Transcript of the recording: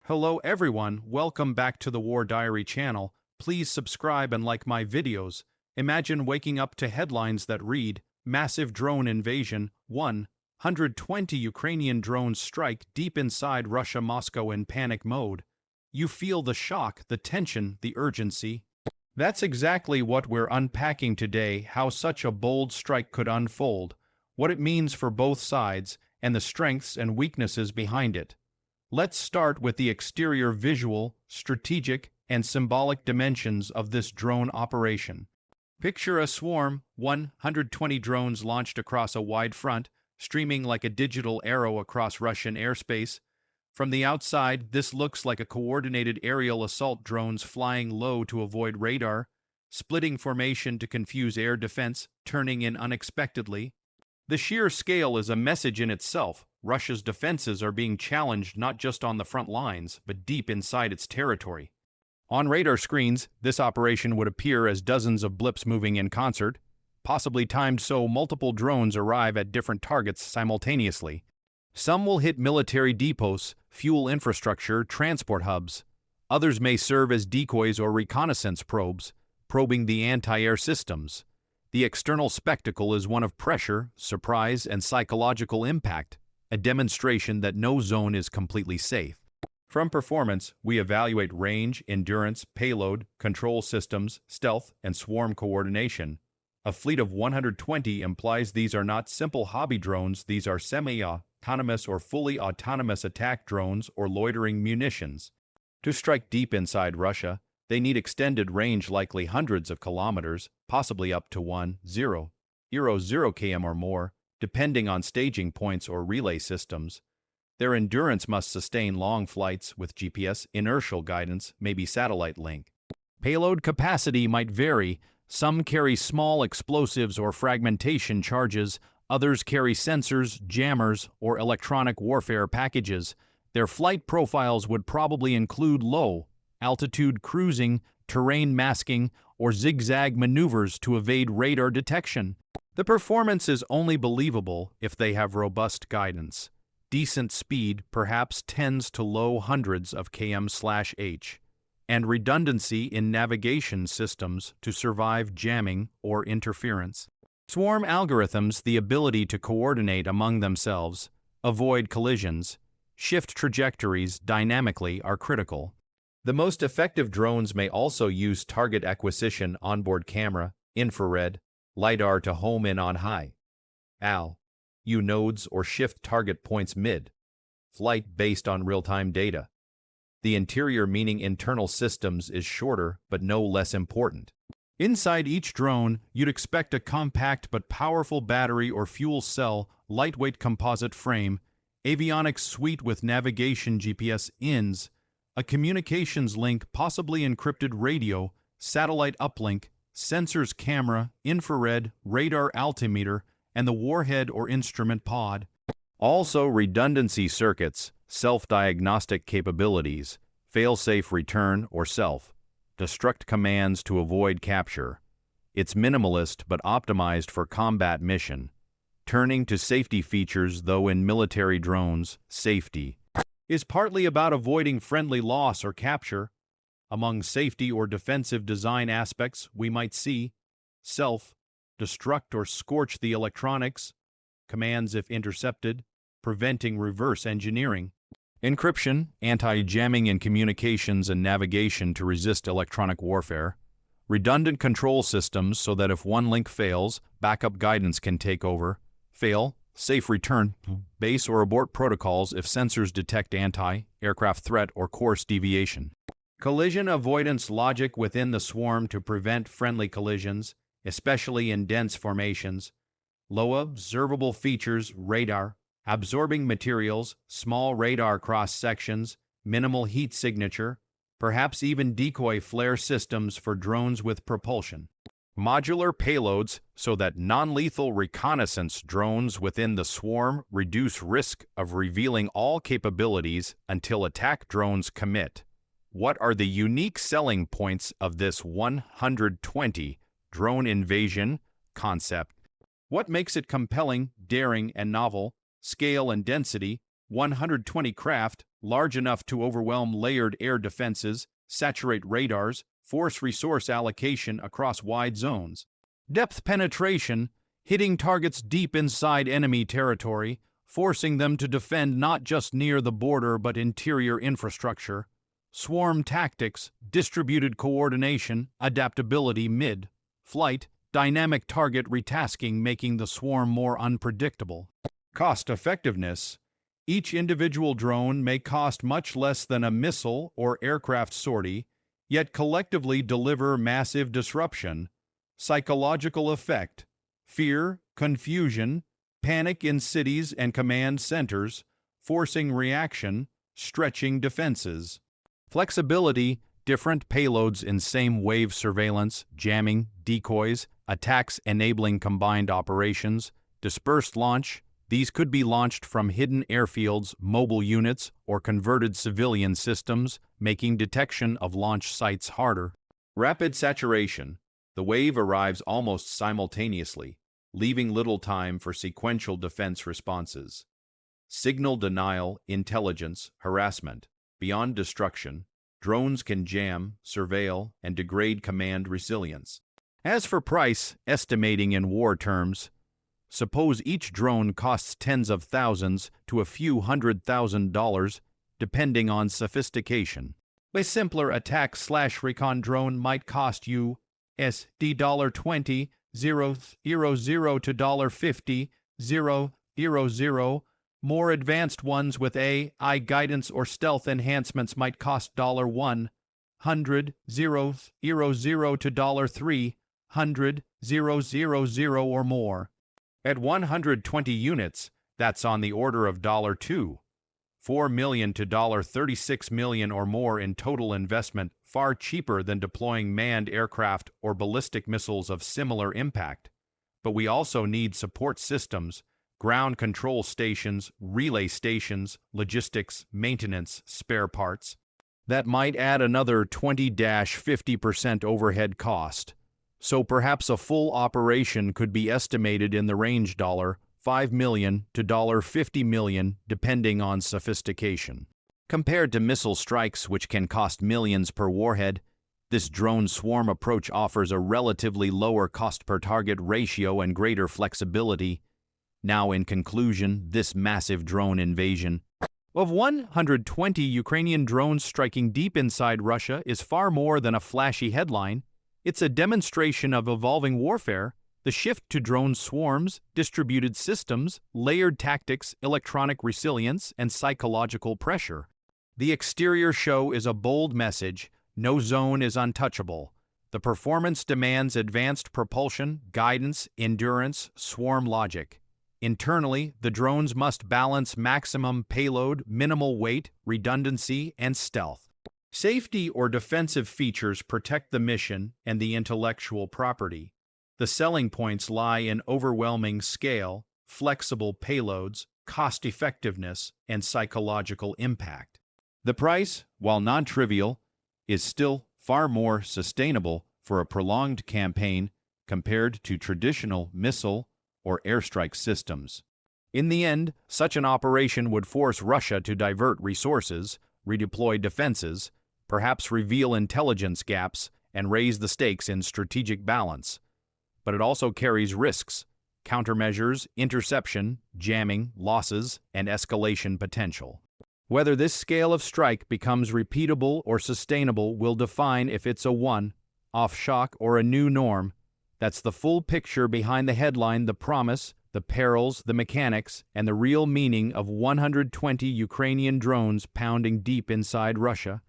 Hello everyone, welcome back to the War Diary channel. Please subscribe and like my videos. Imagine waking up to headlines that read, Massive Drone Invasion, 120 Ukrainian drones strike deep inside Russia, Moscow in panic mode. You feel the shock, the tension, the urgency. That's exactly what we're unpacking today, how such a bold strike could unfold, what it means for both sides, and the strengths and weaknesses behind it. Let's start with the exterior visual, strategic, and symbolic dimensions of this drone operation. Picture a swarm, 120 drones launched across a wide front, streaming like a digital arrow across Russian airspace. From the outside, this looks like a coordinated aerial assault, drones flying low to avoid radar, splitting formation to confuse air defense, turning in unexpectedly. The sheer scale is a message in itself. Russia's defenses are being challenged not just on the front lines, but deep inside its territory. On radar screens, this operation would appear as dozens of blips moving in concert, possibly timed so multiple drones arrive at different targets simultaneously. Some will hit military depots, fuel infrastructure, transport hubs. Others may serve as decoys or reconnaissance probes, probing the anti-air systems. The external spectacle is one of pressure, surprise, and psychological impact, a demonstration that no zone is completely safe. From performance, we evaluate range, endurance, payload, control systems, stealth, and swarm coordination. A fleet of 120 implies these are not simple hobby drones, these are semi-autonomous or fully autonomous attack drones or loitering munitions. To strike deep inside Russia, they need extended range, likely hundreds of kilometers, possibly up to 10 km or more, depending on staging points or relay systems. Their endurance must sustain long flights with GPS, inertial guidance, maybe satellite link. Payload capacity might vary. Some carry small explosives or fragmentation charges, others carry sensors, jammers, or electronic warfare packages. Their flight profiles would probably include low-altitude cruising, terrain masking, or zigzag maneuvers to evade radar detection. The performance is only believable if they have robust guidance, decent speed, perhaps tens to low hundreds of km/h, and redundancy in navigation systems to survive jamming or interference. Swarm algorithms, the ability to coordinate among themselves, avoid collisions, shift trajectories dynamically, are critical. The most effective drones may also use target acquisition, onboard camera, infrared, LiDAR to home in on high AL/U nodes or shift target points mid-flight based on real-time data. The interior, meaning internal systems, is shorter but no less important. Inside each drone, you'd expect a compact but powerful battery or fuel cell, lightweight composite frame, avionics suite with navigation GPS INS, a communications link, possibly encrypted radio, satellite uplink, sensors, camera, infrared, radar, altimeter, and the warhead or instrument pod. Also redundancy circuits, self-diagnostic capabilities, fail-safe return or self-destruct commands to avoid capture. It's minimalist but optimized for combat mission. Turning to safety features, though in military drones, safety is partly about avoiding friendly loss or capture. Among safety or defensive design aspects, we might see self-destruct or scorch the electronics, commands if intercepted, preventing reverse engineering, encryption, anti-jamming in communications and navigation to resist electronic warfare, redundant control systems so that if one link fails, backup guidance can take over, safe return, base or abort protocols if sensors detect anti-aircraft threat or course deviation. Collision avoidance logic within the swarm to prevent friendly collisions, especially in dense formations. Low observable features, radar, absorbing materials, small radar cross-sections, minimal heat signature, perhaps even decoy flare systems for drones with propulsion. Modular payloads so that non-lethal reconnaissance drones within the swarm reduce risk of revealing all capabilities until attack drones commit. What are the unique selling points of this 120 drone invasion concept? What makes it compelling, daring, and novel? Scale and density, 120 craft, large enough to overwhelm layered air defenses, saturate radars, force resource allocation across wide zones. Depth penetration, hitting targets deep inside enemy territory, forcing them to defend not just near the border but interior infrastructure. Swarm tactics, distributed coordination, adaptability mid-flight, dynamic target retasking making the swarm more unpredictable. Cost effectiveness. Each individual drone may cost much less than a missile or aircraft sortie, yet collectively deliver massive disruption. Psychological effect. Fear, confusion, panic in cities and command centers, forcing reaction, stretching defenses. Flexibility, different payloads in same wave surveillance, jamming, decoys, attacks enabling combined operations, dispersed launch. These could be launched from hidden airfields, mobile units, or converted civilian systems, making detection of launch sites harder. Rapid saturation. The wave arrives almost simultaneously, leaving little time for sequential defense responses. Signal denial, intelligence, harassment. Beyond destruction, drones can jam, surveil, and degrade command resilience. As for price, estimating in war terms, suppose each drone costs tens of thousands to a few $100,000, depending on sophistication. A simpler attack/recon drone might cost you $20,000 to $50,000. More advanced ones with AI guidance or stealth enhancements might cost $100,000 to $300,000 or more. At 120 units, that's on the order of $4 million to $36 million or more in total investment, far cheaper than deploying manned aircraft or ballistic missiles of similar impact. But we also need support systems, ground control stations, relay stations, logistics, maintenance, spare parts. That might add another 20–50% overhead cost. So perhaps a full operation could be estimated in the range $5 million to $50 million, depending on sophistication. Compared to missile strikes, which can cost millions per warhead, this drone swarm approach offers a relatively lower cost-per-target ratio and greater flexibility. Now, in conclusion, this massive drone invasion of 120 Ukrainian drones striking deep inside Russia is far more than a flashy headline. It's a demonstration of evolving warfare, the shift to drone swarms, distributed systems, layered tactics, electronic resilience, and psychological pressure. The exterior show is a bold message: no zone is untouchable. The performance demands advanced propulsion, guidance, endurance, swarm logic. Internally, the drones must balance maximum payload, minimal weight, redundancy, and stealth. Safety or defensive features protect the mission and the intellectual property. The selling points lie in overwhelming scale, flexible payloads, cost-effectiveness, and psychological impact. The price, while non-trivial, is still far more sustainable for a prolonged campaign compared to traditional missile or airstrike systems. In the end, such an operation would force Russia to divert resources, redeploy defenses, perhaps reveal intelligence gaps, and raise the stakes in strategic balance. But it also carries risks: countermeasures, interception, jamming, losses, and escalation potential. Whether this scale of strike becomes repeatable or sustainable will define if it's a one-off shock or a new norm. That's the full picture behind the headline, the promise, the perils, the mechanics, and the real meaning of 120 Ukrainian drones pounding deep inside Russia.